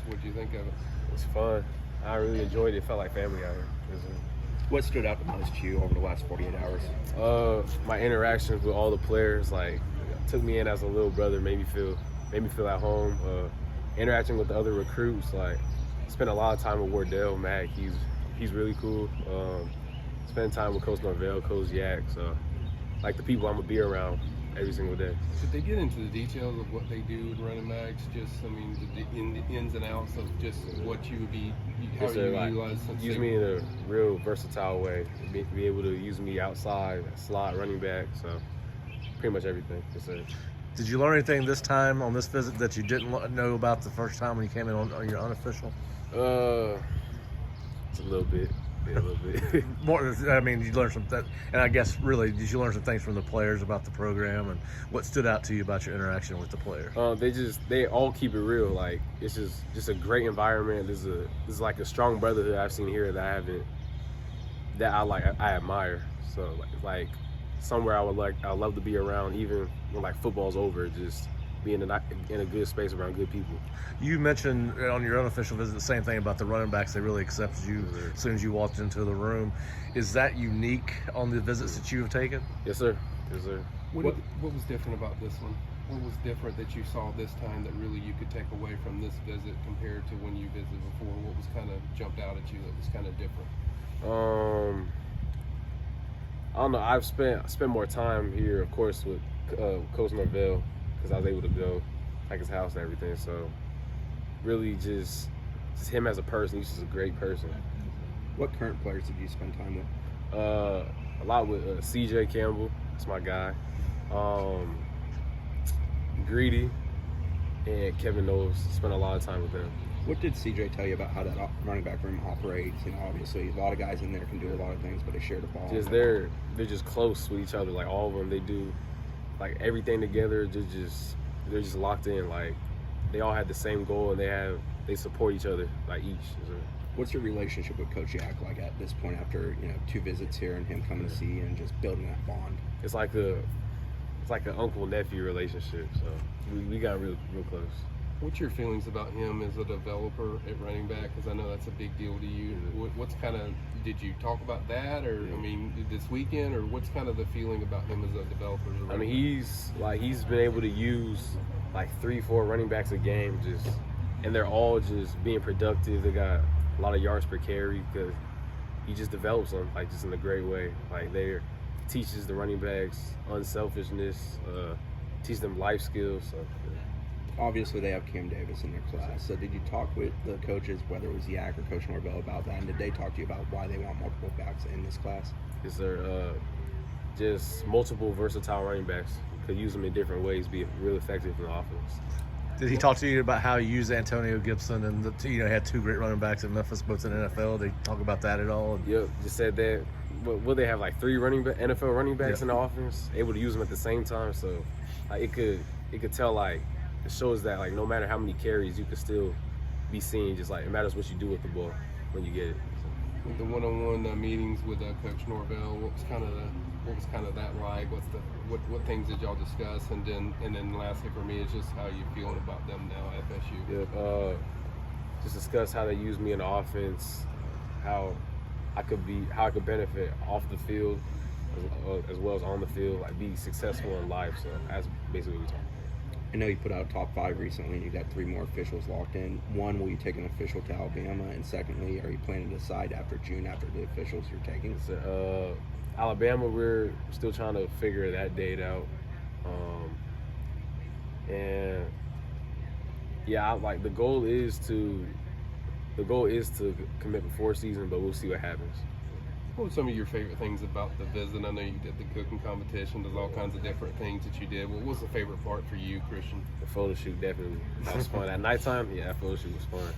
What'd you think of it? It was fun. I really enjoyed it. It felt like family out here. What stood out the most to you over the last 48 hours? My interactions with all the players, like, took me in as a little brother, made me feel at home. Interacting with the other recruits, like, spent a lot of time with Wardell Mack. He's really cool. Spend time with Coach Norvell, Coach Yak. So, like, the people I'm gonna be around every single day. Did they get into the details of what they do with running backs? Just, I mean, the ins and outs of just what you would be, how Yes, you sir, like, utilize. use me in a real versatile way. Be able to use me outside, slot, running back. So, pretty much everything. Yes, sir. Did you learn anything this time on this visit that you didn't know about the first time when you came in on your unofficial? It's a little bit. Yeah, a little bit. More, I mean, you learned some, and I guess really, did you learn some things from the players about the program, and what stood out to you about your interaction with the players? They all keep it real. Like, it's just a great environment. This is like a strong brotherhood I've seen here that I admire. So like somewhere I'd love to be around, even when like football's over. Just being in a good space around good people. You mentioned on your unofficial visit the same thing about the running backs. They really accepted you as soon as you walked into the room. Is that unique on the visits that you have taken? Yes, sir. Yes, sir. What was different about this one? What was different that you saw this time that really you could take away from this visit compared to when you visited before? What was kind of jumped out at you that was kind of different? I don't know. I've spent more time here, of course, with Coach Norvell, because I was able to go like his house and everything. So really just him as a person. He's just a great person. What current players did you spend time with? A lot with CJ Campbell. That's my guy. Greedy and Kevin Knowles. Spent a lot of time with them. What did CJ tell you about how that running back room operates? You know, obviously a lot of guys in there can do a lot of things, but they share the ball. Just they're just close with each other. Like, all of them, they do like everything together. They're just locked in. Like, they all had the same goal, and they support each other, like, each. So, what's your relationship with Coach Yak like at this point after 2 visits here and him coming to see you and just building that bond? It's like an uncle-nephew relationship. So we got real close. What's your feelings about him as a developer at running back? Because I know that's a big deal to you. What's kind of, did you talk about that, or I mean, this weekend, or what's kind of the feeling about him as a developer? I mean, he's been able to use like 3-4 running backs a game, and they're all just being productive. They got a lot of yards per carry because he just develops them like just in a great way. Like, teaches the running backs unselfishness, teach them life skills. So. Obviously, they have Cam Davis in their class. So did you talk with the coaches, whether it was Yak or Coach Norvell, about that? And did they talk to you about why they want multiple backs in this class? Is there just multiple versatile running backs? Could use them in different ways, be real effective in the offense. Did he talk to you about how he used Antonio Gibson and he had 2 great running backs in Memphis, both in the NFL? Did he talk about that at all? Yep, just said that. Will they have like 3 NFL running backs in the offense, able to use them at the same time? So like, it could tell, like, it shows that, like, no matter how many carries, you could still be seen. Just like, it matters what you do with the ball when you get it. With the one-on-one meetings with Coach Norvell, what was kind of that like? What things did y'all discuss? And then lastly for me is just how you feeling about them now at FSU. Yep. Just discuss how they use me in the offense, how I could benefit off the field as well as on the field, like be successful in life. So that's basically what we talking about. I know you put out top 5 recently, and you got 3 more officials locked in. One, will you take an official to Alabama? And secondly, are you planning to decide after June, after the officials you're taking? So, Alabama, we're still trying to figure that date out. And yeah, the goal is to commit before season, but we'll see what happens. What were some of your favorite things about the visit? I know you did the cooking competition. There's all kinds of different things that you did. What was the favorite part for you, Christian? The photo shoot, definitely. That was fun. At nighttime, yeah, that photo shoot was fun.